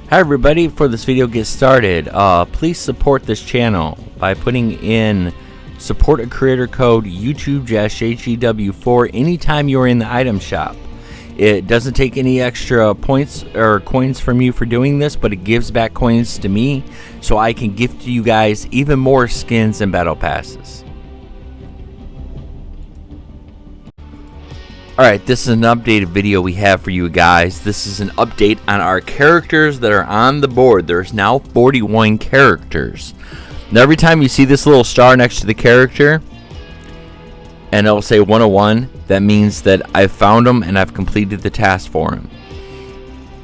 Hi everybody, before this video gets started, please support this channel by putting in support a creator code YouTube-HEW4 anytime you're in the item shop. It doesn't take any extra points or coins from you for doing this, but it gives back coins to me so I can gift you guys even more skins and battle passes. Alright, this is an updated video we have for you guys. This is an update on our characters that are on the board. There's now 41 characters. Now every time you see this little star next to the character and it'll say 101, that means that I've found them and I've completed the task for them.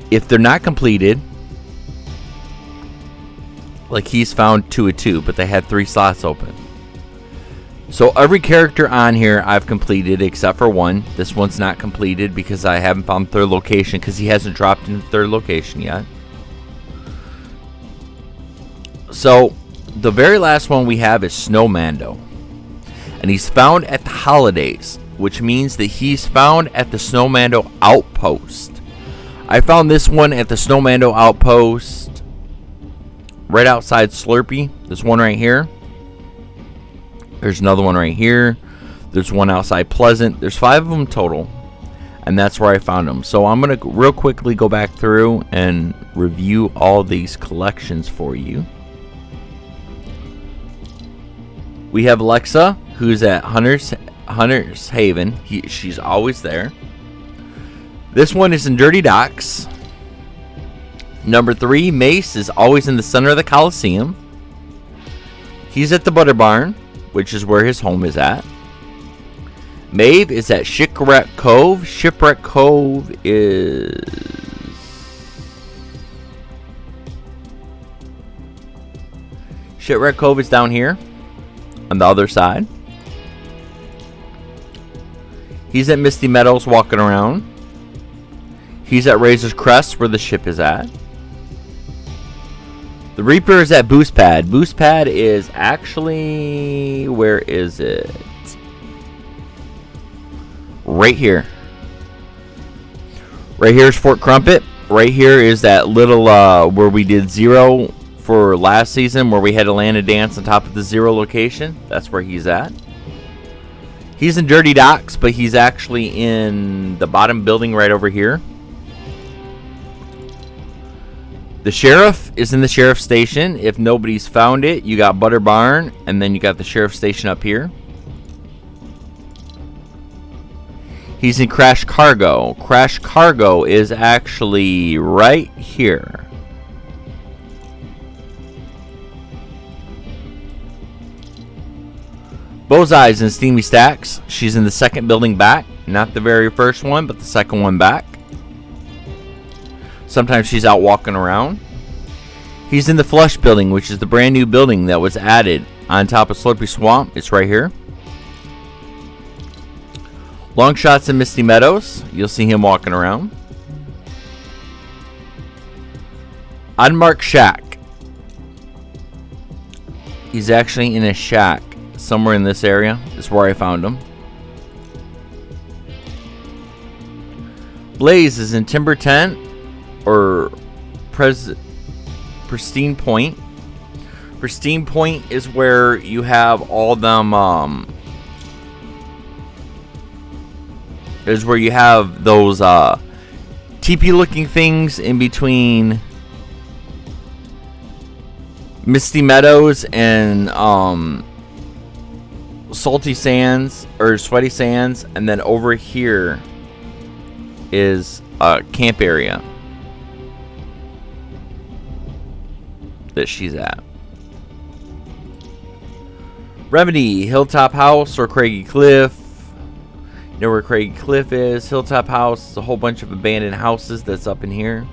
If they're not completed, like he's found 2 of 2, but they had 3 slots open. So every character on here I've completed except for one. This one's not completed because I haven't found third location because he hasn't dropped in the third location yet. So the very last one we have is Snowmando. And he's found at the holidays, which means that he's found at the Snowmando outpost. I found this one at the Snowmando outpost right outside Slurpee. There's one right here. There's another one right here. There's one outside Pleasant. There's 5 of them total. And that's where I found them. So I'm going to real quickly go back through and review all these collections for you. We have Alexa, who's at Hunter's Haven. She's always there. This one is in Dirty Docks. Number 3, Mace, is always in the center of the Coliseum. He's at the Butter Barn, which is where his home is at. Maeve is at Shipwreck Cove. Shipwreck Cove is... Shipwreck Cove is down here on the other side. He's at Misty Meadows walking around. He's at Razor's Crest where the ship is at. The Reaper is at Boost Pad. Boost Pad is actually... where is it? Right here. Right here is Fort Crumpet. Right here is that little where we did 0 for last season, where we had to land a dance on top of the 0 location. That's where he's at. He's in Dirty Docks, but he's actually in the bottom building right over here. The Sheriff is in the Sheriff Station. If nobody's found it, you got Butter Barn, and then you got the Sheriff Station up here. He's in Crash Cargo. Crash Cargo is actually right here. Bullseye's in Steamy Stacks. She's in the second building back. Not the very first one, but the second one back. Sometimes she's out walking around. He's in the Flush building, which is the brand new building that was added on top of Slurpee Swamp. It's right here. Long Shots in Misty Meadows. You'll see him walking around. Unmarked Shack. He's actually in a shack somewhere in this area. Is where I found him. Blaze is in Timber Tent or Pristine Point. Pristine Point is where you have all them is where you have those teepee looking things in between Misty Meadows and Salty Sands or Sweaty Sands, and then over here is a camp area that she's at. Remedy, Hilltop House or Craggy Cliff. You know where Craggy Cliff is. Hilltop House is a whole bunch of abandoned houses that's up in here.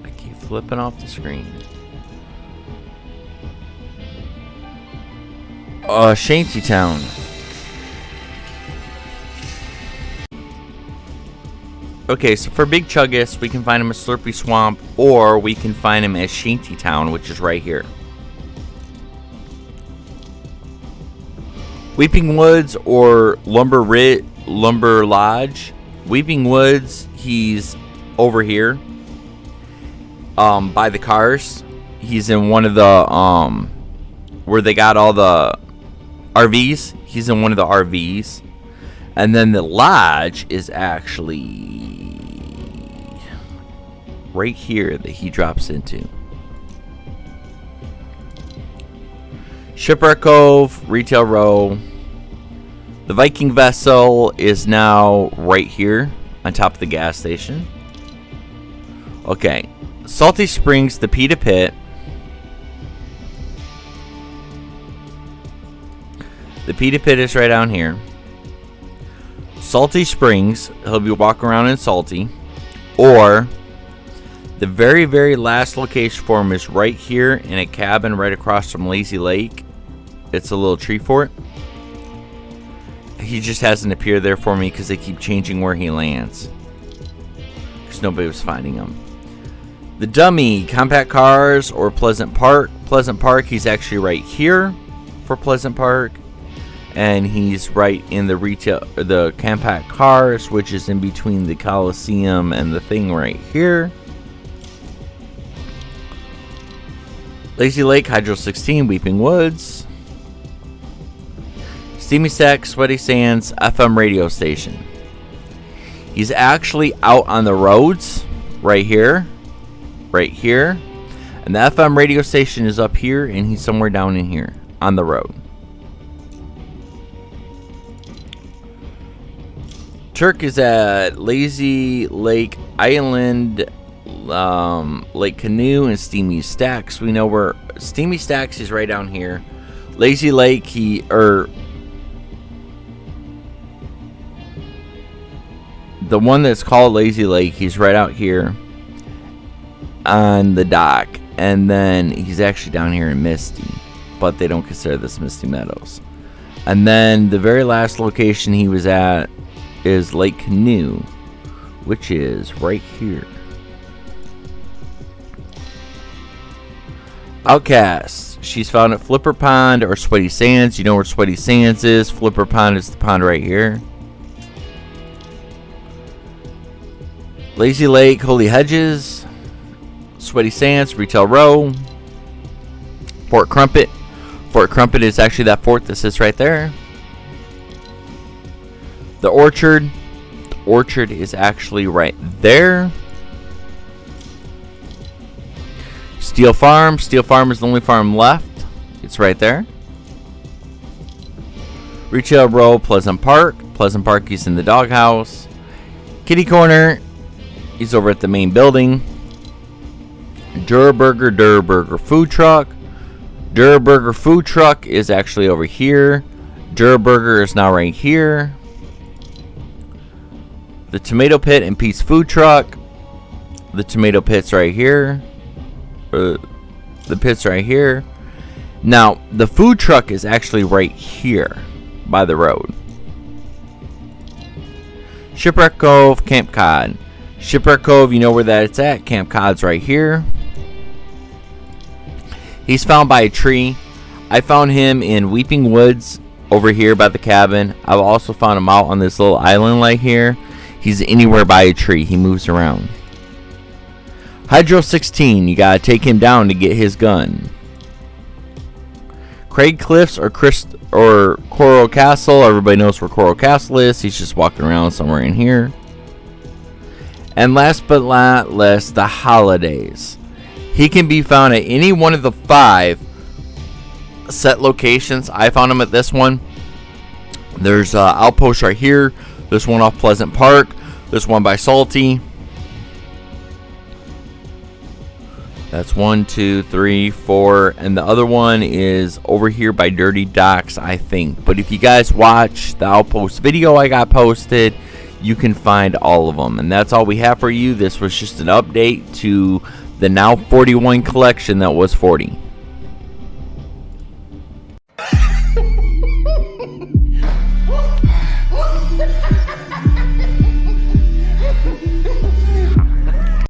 I keep flipping off the screen. Shantytown. Okay, so for Big Chuggus, we can find him at Slurpee Swamp, or we can find him at Shantytown, which is right here. Weeping Woods or Lumber Ridge Lumber Lodge. Weeping Woods, he's over here by the cars. He's in one of the where they got all the RVs. He's in one of the RVs. And then the lodge is actually right here that he drops into. Shipwreck Cove, Retail Row. The Viking vessel is now right here on top of the gas station. Okay. Salty Springs, the Pita Pit. The Pita Pit is right down here. Salty Springs, he'll be walking around in Salty. Or the very, very last location for him is right here in a cabin right across from Lazy Lake. It's a little tree fort. He just hasn't appeared there for me because they keep changing where he lands. Because nobody was finding him. The Dummy, Compact Cars or Pleasant Park. Pleasant Park, he's actually right here for Pleasant Park. And he's right in the the Compact Cars, which is in between the Coliseum and the thing right here. Lazy Lake, Hydro 16, Weeping Woods. Steamy Stack, Sweaty Sands, FM radio station. He's actually out on the roads right here. Right here. And the FM radio station is up here, and he's somewhere down in here on the road. Turk is at Lazy Lake Island, Lake Canoe, and Steamy Stacks. We know where Steamy Stacks is right down here. Lazy Lake, the one that's called Lazy Lake, he's right out here on the dock. And then he's actually down here in Misty, but they don't consider this Misty Meadows. And then the very last location he was at is Lake Canoe, which is right here. Outcast, she's found at Flipper Pond or Sweaty Sands. You know where Sweaty Sands is. Flipper Pond is the pond right here. Lazy Lake, Holy Hedges, Sweaty Sands, Retail Row, Fort Crumpet. Fort Crumpet is actually that fort that sits right there. The Orchard. The Orchard is actually right there. Steel Farm. Steel Farm is the only farm left. It's right there. Retail Row, Pleasant Park. Pleasant Park, he's in the doghouse. Kitty Corner, he's over at the main building. Durburger Food Truck. Durburger Food Truck is actually over here. Durburger is now right here. The Tomato Pit and Pete's Food Truck. The Tomato Pit's right here. The pit's right here. Now, the food truck is actually right here by the road. Shipwreck Cove, Camp Cod. Shipwreck Cove, you know where that it's at. Camp Cod's right here. He's found by a tree. I found him in Weeping Woods over here by the cabin. I've also found him out on this little island right here. He's anywhere by a tree. He moves around. Hydro 16, you gotta take him down to get his gun. Craig Cliffs or Coral Castle. Everybody knows where Coral Castle is. He's just walking around somewhere in here. And last but not least, the Holidays. He can be found at any one of the 5 set locations. I found him at this one. There's Outpost right here. There's one off Pleasant Park. There's one by Salty. That's 1, 2, 3, 4. And the other one is over here by Dirty Docks, I think. But if you guys watch the Outpost video I got posted, you can find all of them. And that's all we have for you. This was just an update to the now 41 collection that was 40.